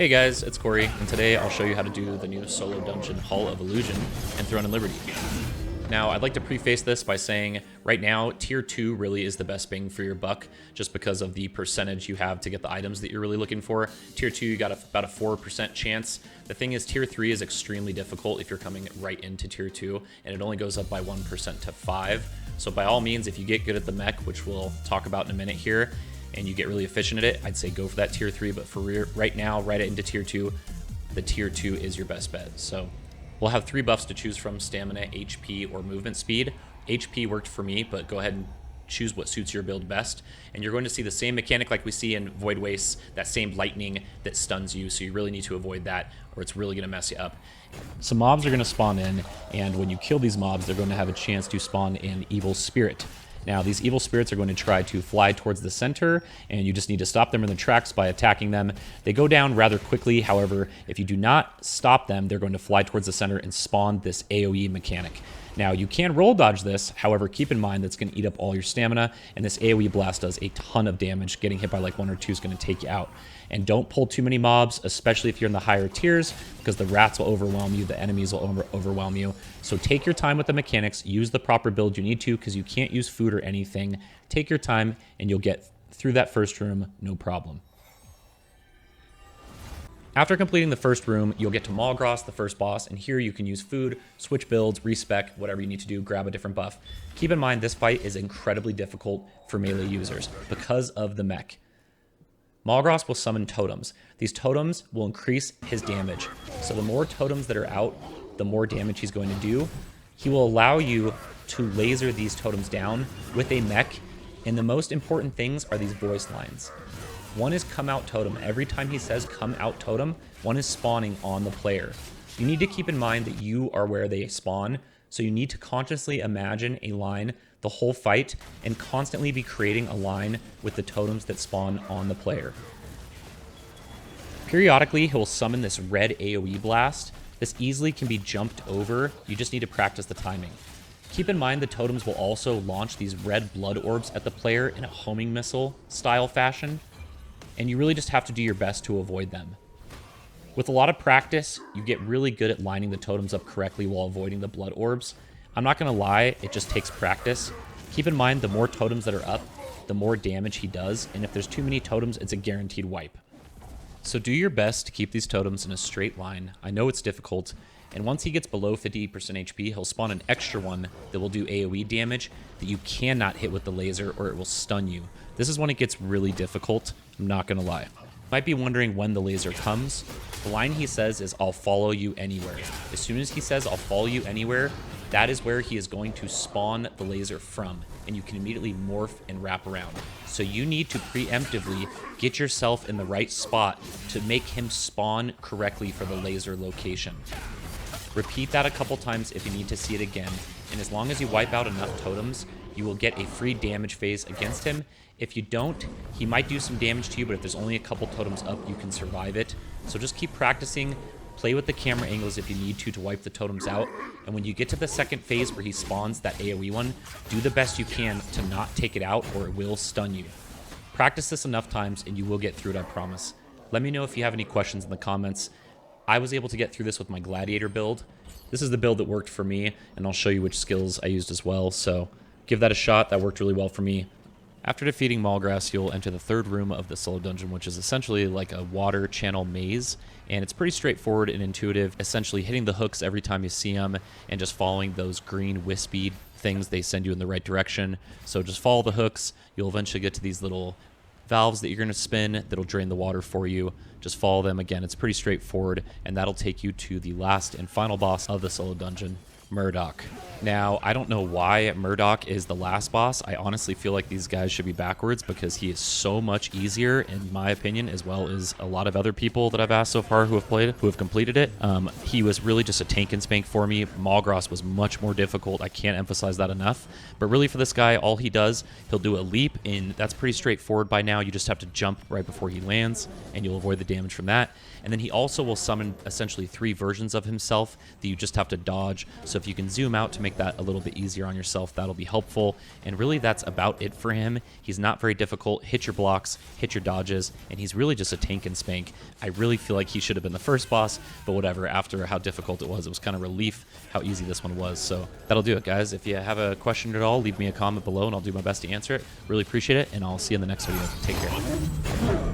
Hey guys, it's Corey, and today I'll show you how to do the new solo dungeon Hall of Illusion in Throne and Liberty. Now, I'd like to preface this by saying right now, Tier 2 really is the best bang for your buck just because of the percentage you have to get the items that you're really looking for. Tier 2, you got about a 4% chance. The thing is, Tier 3 is extremely difficult if you're coming right into Tier 2, and it only goes up by 1% to 5. So by all means, if you get good at the mech, which we'll talk about in a minute here, and you get really efficient at it, I'd say go for that Tier 3, but for right now, right into Tier 2, the Tier 2 is your best bet. So we'll have 3 buffs to choose from: stamina, HP, or movement speed. HP worked for me, but go ahead and choose what suits your build best. And you're going to see the same mechanic like we see in Void Wastes, that same lightning that stuns you, so you really need to avoid that, or it's really going to mess you up. Some mobs are going to spawn in, and when you kill these mobs, they're going to have a chance to spawn an evil spirit. Now, these evil spirits are going to try to fly towards the center, and you just need to stop them in their tracks by attacking them. They go down rather quickly. However, if you do not stop them, they're going to fly towards the center and spawn this AoE mechanic. Now, you can roll dodge this. However, keep in mind that's going to eat up all your stamina, and this AoE blast does a ton of damage. Getting hit by like 1 or 2 is going to take you out. And don't pull too many mobs, especially if you're in the higher tiers, because the rats will overwhelm you, the enemies will overwhelm you. So take your time with the mechanics, use the proper build you need to, because you can't use food or anything. Take your time, and you'll get through that first room, no problem. After completing the first room, you'll get to Molgras, the first boss, and here you can use food, switch builds, respec, whatever you need to do, grab a different buff. Keep in mind, this fight is incredibly difficult for melee users because of the mech. Molgras will summon totems. These totems will increase his damage. So the more totems that are out, the more damage he's going to do. He will allow you to laser these totems down with a mech, and the most important things are these voice lines. One is come out totem. Every time he says come out totem, one is spawning on the player. You need to keep in mind that you are where they spawn, so you need to consciously imagine a line the whole fight and constantly be creating a line with the totems that spawn on the player. Periodically, he'll summon this red AoE blast. This easily can be jumped over. You just need to practice the timing. Keep in mind the totems will also launch these red blood orbs at the player in a homing missile style fashion, and you really just have to do your best to avoid them. With a lot of practice, you get really good at lining the totems up correctly while avoiding the blood orbs. I'm not going to lie, it just takes practice. Keep in mind, the more totems that are up, the more damage he does, and if there's too many totems, it's a guaranteed wipe. So do your best to keep these totems in a straight line. I know it's difficult, and once he gets below 50% HP, he'll spawn an extra one that will do AoE damage that you cannot hit with the laser or it will stun you. This is when it gets really difficult, I'm not going to lie. You might be wondering when the laser comes. The line he says is, "I'll follow you anywhere." As soon as he says, "I'll follow you anywhere," that is where he is going to spawn the laser from, and you can immediately morph and wrap around. So you need to preemptively get yourself in the right spot to make him spawn correctly for the laser location. Repeat that a couple times if you need to see it again, and as long as you wipe out enough totems, you will get a free damage phase against him. If you don't, he might do some damage to you, but if there's only a couple totems up, you can survive it. So just keep practicing. Play with the camera angles if you need to wipe the totems out. And when you get to the second phase where he spawns that AoE one, do the best you can to not take it out or it will stun you. Practice this enough times and you will get through it, I promise. Let me know if you have any questions in the comments. I was able to get through this with my Gladiator build. This is the build that worked for me, and I'll show you which skills I used as well. So give that a shot. That worked really well for me. After defeating Molgras, you'll enter the third room of the solo dungeon, which is essentially like a water channel maze, and it's pretty straightforward and intuitive, essentially hitting the hooks every time you see them and just following those green wispy things. They send you in the right direction, so just follow the hooks. You'll eventually get to these little valves that you're going to spin that'll drain the water for you. Just follow them. Again, it's pretty straightforward, and that'll take you to the last and final boss of the solo dungeon, Murdock. Now, I don't know why Murdock is the last boss. I honestly feel like these guys should be backwards because he is so much easier, in my opinion, as well as a lot of other people that I've asked so far who have completed it. He was really just a tank and spank for me. Molgras was much more difficult. I can't emphasize that enough. But really for this guy, all he does, he'll do a leap, and that's pretty straightforward by now. You just have to jump right before he lands, and you'll avoid the damage from that. And then he also will summon essentially 3 versions of himself that you just have to dodge. So if you can zoom out to make that a little bit easier on yourself, that'll be helpful. And really, that's about it for him. He's not very difficult. Hit your blocks, hit your dodges, and he's really just a tank and spank. I really feel like he should have been the first boss, but whatever. After how difficult it was kind of relief how easy this one was. So that'll do it, guys. If you have a question at all, leave me a comment below, and I'll do my best to answer it. Really appreciate it, and I'll see you in the next video. Take care.